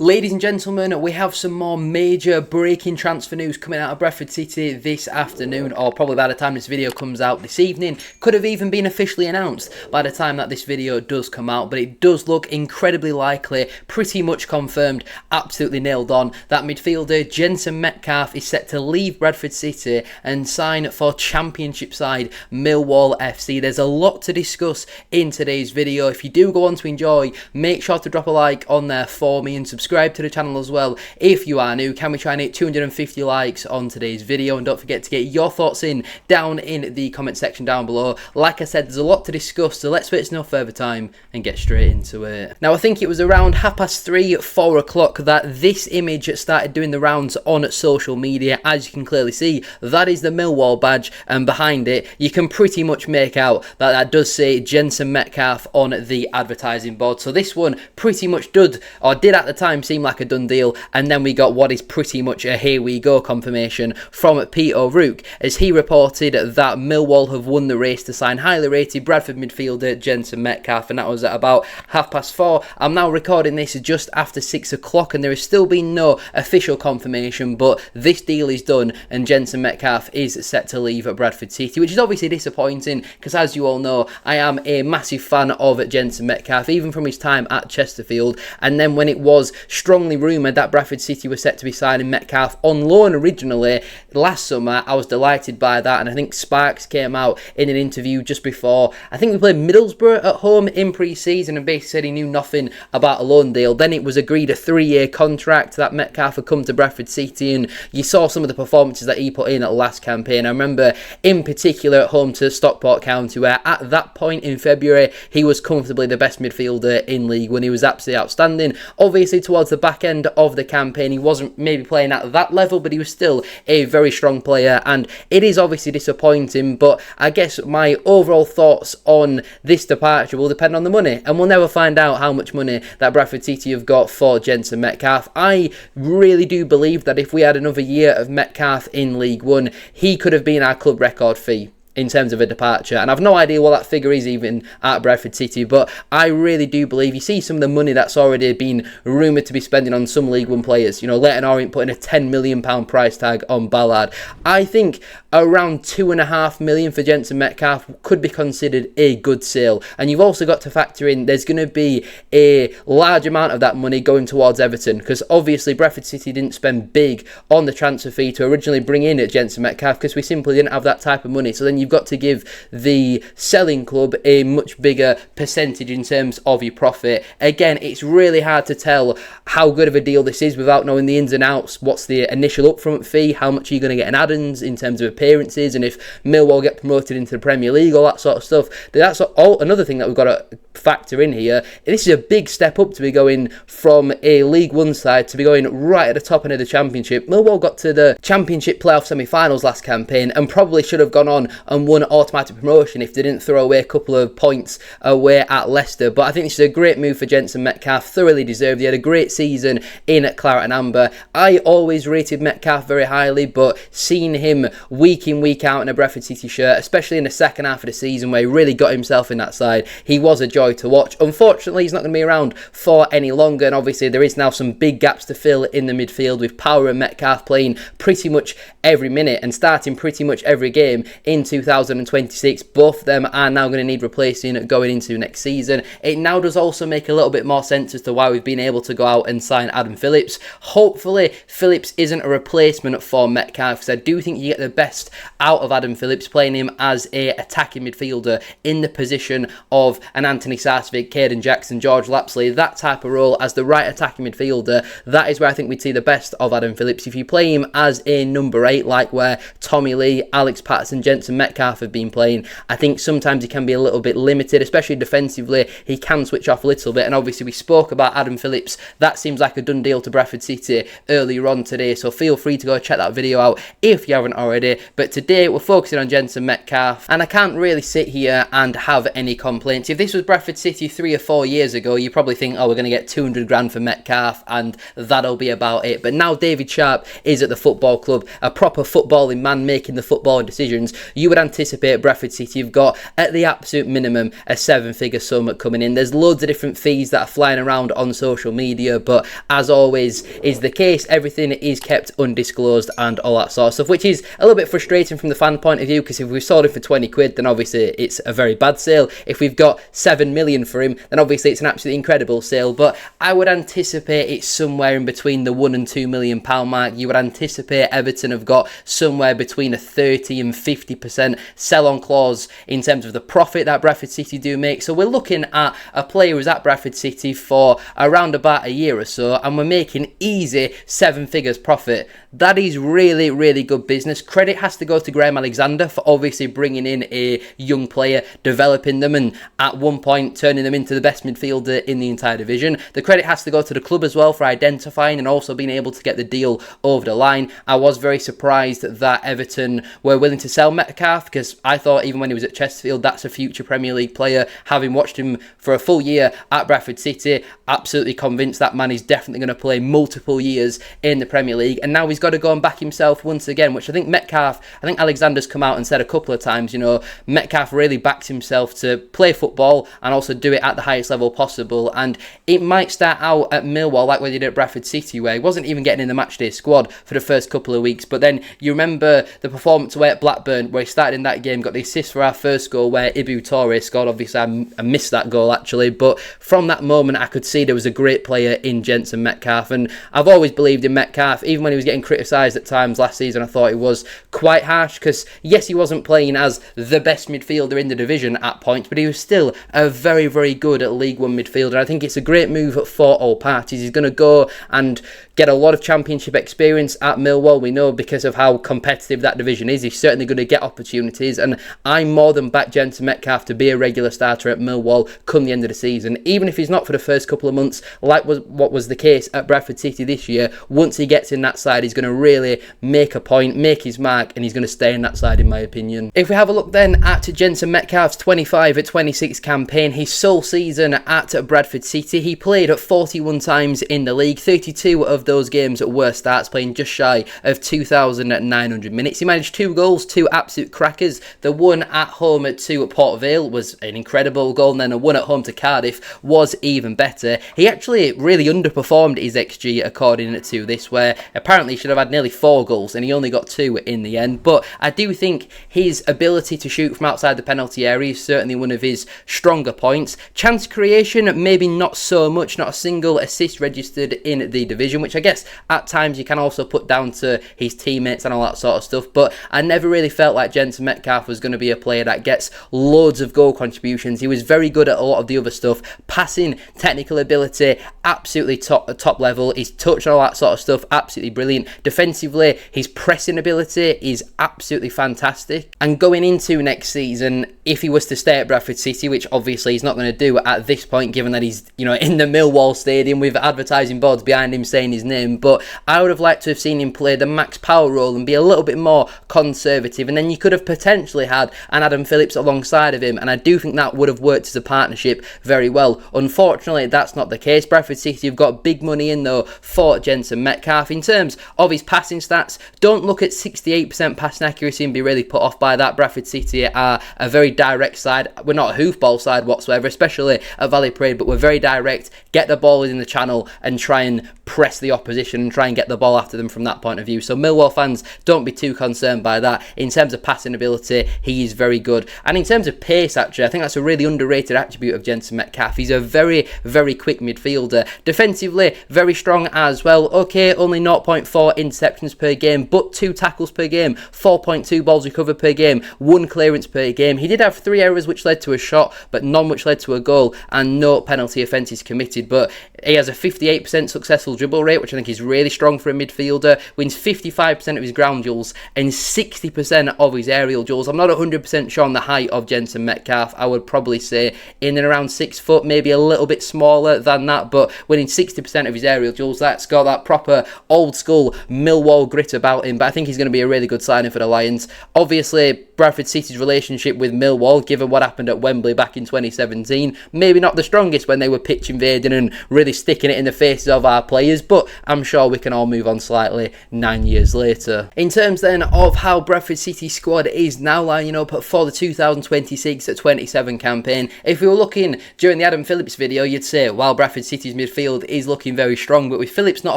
Ladies and gentlemen, we have some more major breaking transfer news coming out of Bradford City this afternoon, or probably by the time this video comes out this evening. Could have even been officially announced by the time that this video does come out, but it does look incredibly likely, pretty much confirmed, absolutely nailed on, that midfielder Jenson Metcalfe is set to leave Bradford City and sign for Championship side Millwall FC. There's a lot to discuss in today's video. If you do go on to enjoy, make sure to drop a like on there for me and subscribe to the channel as well if you are new. Can we try and hit 250 likes on today's video? And don't forget to get your thoughts in down in the comment section down below. Like I said, there's a lot to discuss, so let's waste no further time and get straight into it. Now, I think it was around 3:30, 4 o'clock that this image started doing the rounds on social media. As you can clearly see, that is the Millwall badge, and behind it you can pretty much make out that that does say Jenson Metcalfe on the advertising board. So this one pretty much did at the time seem like a done deal, and then we got what is pretty much a here we go confirmation from Pete O'Rourke, as he reported that Millwall have won the race to sign highly rated Bradford midfielder Jenson Metcalfe, and that was at about 4:30. I'm now recording this just after 6 o'clock, and there has still been no official confirmation, but this deal is done and Jenson Metcalfe is set to leave at Bradford City, which is obviously disappointing because, as you all know, I am a massive fan of Jenson Metcalfe, even from his time at Chesterfield. And then when it was strongly rumoured that Bradford City were set to be signing Metcalfe on loan originally last summer, I was delighted by that, and I think Sparks came out in an interview just before, I think we played Middlesbrough at home in pre-season, and basically said he knew nothing about a loan deal. Then it was agreed a 3-year contract that Metcalfe had come to Bradford City, and you saw some of the performances that he put in at the last campaign. I remember in particular at home to Stockport County, where at that point in February he was comfortably the best midfielder in League One. He was absolutely outstanding. Obviously towards the back end of the campaign he wasn't maybe playing at that level, but he was still a very strong player, and it is obviously disappointing. But I guess my overall thoughts on this departure will depend on the money, and we'll never find out how much money that Bradford City have got for Jenson Metcalfe. I really do believe that if we had another year of Metcalfe in League One, he could have been our club record fee in terms of a departure, and I've no idea what that figure is even at Bradford City, but I really do believe, you see some of the money that's already been rumoured to be spending on some League One players, you know, Leighton Orient putting a £10 million price tag on Ballard. I think around £2.5 million for Jenson Metcalfe could be considered a good sale, and you've also got to factor in there's going to be a large amount of that money going towards Everton, because obviously Bradford City didn't spend big on the transfer fee to originally bring in Jenson Metcalfe because we simply didn't have that type of money. So then you've got to give the selling club a much bigger percentage in terms of your profit. Again, it's really hard to tell how good of a deal this is without knowing the ins and outs. What's the initial upfront fee? How much are you going to get in add-ons in terms of appearances? And if Millwall get promoted into the Premier League, all that sort of stuff. That's all another thing that we've got to factor in here. This is a big step up to be going from a League One side to be going right at the top end of the Championship. Millwall got to the Championship playoff semi-finals last campaign and probably should have gone on and won automatic promotion if they didn't throw away a couple of points away at Leicester. But I think this is a great move for Jenson Metcalfe, thoroughly deserved. He had a great season in Claret and Amber. I always rated Metcalfe very highly, but seeing him week in, week out in a Bradford City shirt, especially in the second half of the season where he really got himself in that side, he was a joy to watch. Unfortunately, he's not going to be around for any longer, and obviously there is now some big gaps to fill in the midfield with Power and Metcalfe playing pretty much every minute and starting pretty much every game in 2026. Both of them are now going to need replacing going into next season. It now does also make a little bit more sense as to why we've been able to go out and sign Adam Phillips. Hopefully Phillips isn't a replacement for Metcalfe, because I do think you get the best out of Adam Phillips playing him as a attacking midfielder in the position of an Anthony Sarsfield, Caden Jackson, George Lapsley, that type of role as the right attacking midfielder. That is where I think we'd see the best of Adam Phillips. If you play him as a number 8, like where Tommy Lee, Alex Patterson, Jenson Metcalfe have been playing, I think sometimes he can be a little bit limited, especially defensively. He can switch off a little bit, and obviously we spoke about Adam Phillips. That seems like a done deal to Bradford City earlier on today, so feel free to go check that video out if you haven't already. But today we're focusing on Jenson Metcalfe, and I can't really sit here and have any complaints. If this was Bradford City 3 or 4 years ago, you probably think, oh, we're going to get 200 grand for Metcalfe and that'll be about it. But now David Sharp is at the football club, a proper footballing man making the footballing decisions. You would would anticipate Bradford City have got, at the absolute minimum, a 7-figure sum coming in. There's loads of different fees that are flying around on social media, but as always is the case, everything is kept undisclosed and all that sort of stuff, which is a little bit frustrating from the fan point of view, because if we've sold him for 20 quid, then obviously it's a very bad sale. If we've got 7 million for him, then obviously it's an absolutely incredible sale. But I would anticipate it's somewhere in between the £1 and £2 million mark. You would anticipate Everton have got somewhere between a 30 and 50% sell-on clause in terms of the profit that Bradford City do make. So we're looking at a player who's at Bradford City for around about a year or so, and we're making easy 7 figures profit. That is really, really good business. Credit has to go to Graham Alexander for obviously bringing in a young player, developing them, and at one point turning them into the best midfielder in the entire division. The credit has to go to the club as well for identifying and also being able to get the deal over the line. I was very surprised that Everton were willing to sell Metcalfe, because I thought even when he was at Chesterfield, that's a future Premier League player. Having watched him for a full year at Bradford City, absolutely convinced that man is definitely going to play multiple years in the Premier League, and now he's got to go and back himself once again, which I think Alexander's come out and said a couple of times, you know, Metcalfe really backs himself to play football and also do it at the highest level possible. And it might start out at Millwall like we did at Bradford City, where he wasn't even getting in the matchday squad for the first couple of weeks, but then you remember the performance away at Blackburn where he started in that game, got the assist for our first goal where Ibu Toure scored. Obviously I missed that goal actually, but from that moment I could see there was a great player in Jenson Metcalfe, and I've always believed in Metcalfe. Even when he was getting criticised at times last season, I thought it was quite harsh, because yes, he wasn't playing as the best midfielder in the division at points, but he was still a very, very good League One midfielder. I think it's a great move for all parties. He's going to go and get a lot of championship experience at Millwall. We know because of how competitive that division is, he's certainly going to get opportunities, and I'm more than back Jenson Metcalfe to be a regular starter at Millwall come the end of the season, even if he's not for the first couple of months like what was the case at Bradford City this year. Once he gets in that side, he's going to really make a point, make his mark, and he's going to stay in that side in my opinion. If we have a look then at Jenson Metcalfe's 25-26 campaign, his sole season at Bradford City, he played at 41 times in the league. 32 of those games were starts, playing just shy of 2,900 minutes. He managed 2 goals, 2 absolute crackers. The one at home to Port Vale was an incredible goal, and then a one at home to Cardiff was even better. He actually really underperformed his XG according to this, where apparently he should have had nearly 4 goals and he only got 2 in the end. But I do think his ability to shoot from outside the penalty area is certainly one of his stronger points. Chance creation, maybe not so much, not a single assist registered in the division, which I guess at times you can also put down to his teammates and all that sort of stuff. But I never really felt like Jenson Metcalfe was going to be a player that gets loads of goal contributions. He was very good at a lot of the other stuff. Passing, technical ability, absolutely top level. His touch and all that sort of stuff, absolutely brilliant. Defensively, his pressing ability is absolutely fantastic. And going into next season, if he was to stay at Bradford City, which obviously he's not going to do at this point, given that he's, you know, in the Millwall stadium with advertising boards behind him saying his name, but I would have liked to have seen him play the max power role and be a little bit more conservative, and then you could have potentially had an Adam Phillips alongside of him, and I do think that would have worked as a partnership very well. Unfortunately, that's not the case. Bradford City have got big money in though for Jenson Metcalfe. In terms of his passing stats, don't look at 68% passing accuracy and be really put off by that. Bradford City are a very direct side. We're not a hoofball side whatsoever, especially at Valley Parade, but we're very direct, get the ball in the channel and try and press the opposition and try and get the ball after them from that point of view. So Millwall fans, don't be too concerned by that. In terms of passing ability, he is very good. And in terms of pace, actually, I think that's a really underrated attribute of Jenson Metcalfe. He's a very, very quick midfielder. Defensively, very strong as well. Okay, only 0.4 interceptions per game, but 2 tackles per game, 4.2 balls recovered per game, 1 clearance per game. He did have 3 errors which led to a shot, but none which led to a goal, and no penalty offences committed. But he has a 58% successful dribble rate, which I think is really strong for a midfielder. Wins 55% of his ground duels and 60% of his aerial duels. I'm not 100% sure on the height of Jenson Metcalfe. I would probably say in and around 6 foot, maybe a little bit smaller than that, but winning 60% of his aerial duels, that's got that proper old school Millwall grit about him. But I think he's going to be a really good signing for the Lions. Obviously, Bradford City's relationship with Millwall, given what happened at Wembley back in 2017. Maybe not the strongest when they were pitch invading and really sticking it in the faces of our players, but I'm sure we can all move on slightly 9 years later. In terms then of how Bradford City's squad is now lining up for the 2026-27 campaign, if we were looking during the Adam Phillips video, you'd say, while Bradford City's midfield is looking very strong, but with Phillips not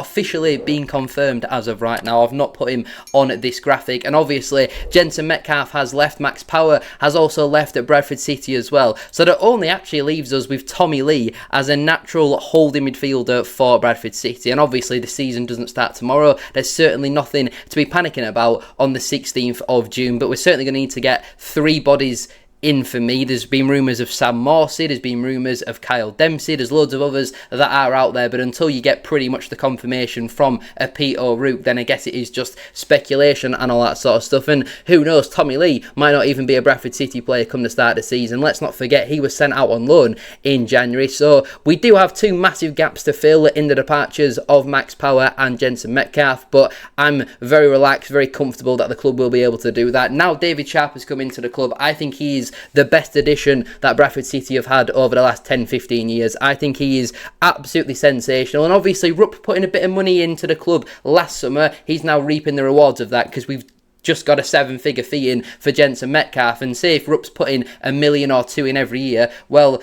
officially being confirmed as of right now, I've not put him on this graphic, and obviously Jenson Metcalfe has left, Max Power has also left at Bradford City as well, so that only actually leaves us with Tommy Lee as a natural holding midfielder for Bradford City. And obviously the season doesn't start tomorrow, there's certainly nothing to be panicking about on the 16th of June, but we're certainly going to need to get 3 bodies in for me. There's been rumours of Sam Morsey, there's been rumours of Kyle Dempsey, there's loads of others that are out there, but until you get pretty much the confirmation from a Pete O'Rourke, then I guess it is just speculation and all that sort of stuff. And who knows, Tommy Lee might not even be a Bradford City player come the start of the season. Let's not forget he was sent out on loan in January, so we do have 2 massive gaps to fill in the departures of Max Power and Jenson Metcalfe, but I'm very relaxed, very comfortable that the club will be able to do that. Now David Sharp has come into the club, I think he's the best addition that Bradford City have had over the last 10-15 years. I think he is absolutely sensational, and obviously Rupp putting a bit of money into the club last summer, he's now reaping the rewards of that, because we've just got a 7-figure fee in for Jenson Metcalfe, and say if Rupp's putting $1 million or 2 in every year, well,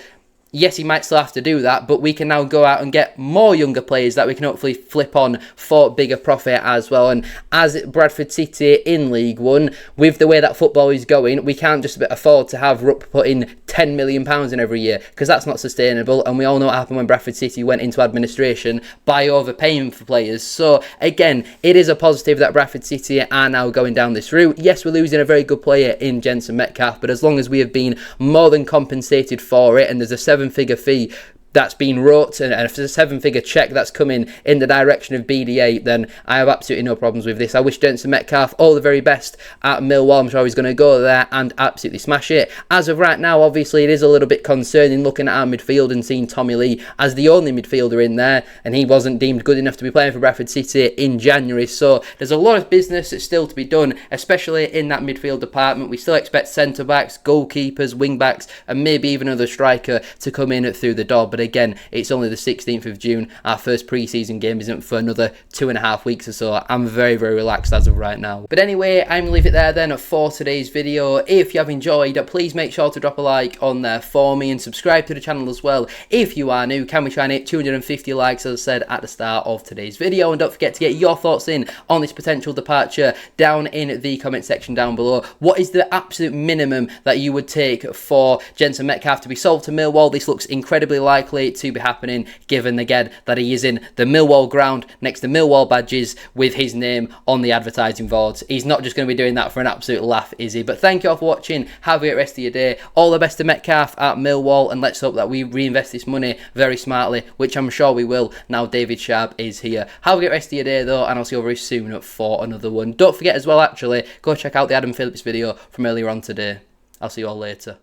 yes, he might still have to do that, but we can now go out and get more younger players that we can hopefully flip on for bigger profit as well. And as Bradford City in League One, with the way that football is going, we can't just afford to have Rupp putting £10 million in every year, because that's not sustainable, and we all know what happened when Bradford City went into administration by overpaying for players. So again, it is a positive that Bradford City are now going down this route. Yes, we're losing a very good player in Jenson Metcalfe, but as long as we have been more than compensated for it, and there's a 7-figure fee that's been wrote, and if there's a 7-figure check that's coming in the direction of BD8, then I have absolutely no problems with this. I wish Jenson Metcalfe all the very best at Millwall. I'm sure he's going to go there and absolutely smash it. As of right now, obviously, it is a little bit concerning looking at our midfield and seeing Tommy Lee as the only midfielder in there, and he wasn't deemed good enough to be playing for Bradford City in January. So there's a lot of business that's still to be done, especially in that midfield department. We still expect centre-backs, goalkeepers, wing-backs, and maybe even another striker to come in through the door. But again, it's only the 16th of June. Our first pre-season game isn't for another 2.5 weeks or so. I'm very, very relaxed as of right now. But anyway, I'm going to leave it there then for today's video. If you have enjoyed, please make sure to drop a like on there for me and subscribe to the channel as well. If you are new, can we try and hit 250 likes, as I said at the start of today's video? And don't forget to get your thoughts in on this potential departure down in the comment section down below. What is the absolute minimum that you would take for Jenson Metcalfe to be sold to Millwall? This looks incredibly likely to be happening, given again that he is in the Millwall ground next to Millwall badges with his name on the advertising boards. He's not just going to be doing that for an absolute laugh, is he? But thank you all for watching. Have a great rest of your day. All the best to Metcalfe at Millwall, and let's hope that we reinvest this money very smartly, which I'm sure we will now David Sharp is here. Have a great rest of your day though, and I'll see you very soon for another one. Don't forget as well, actually, go check out the Adam Phillips video from earlier on today. I'll see you all later.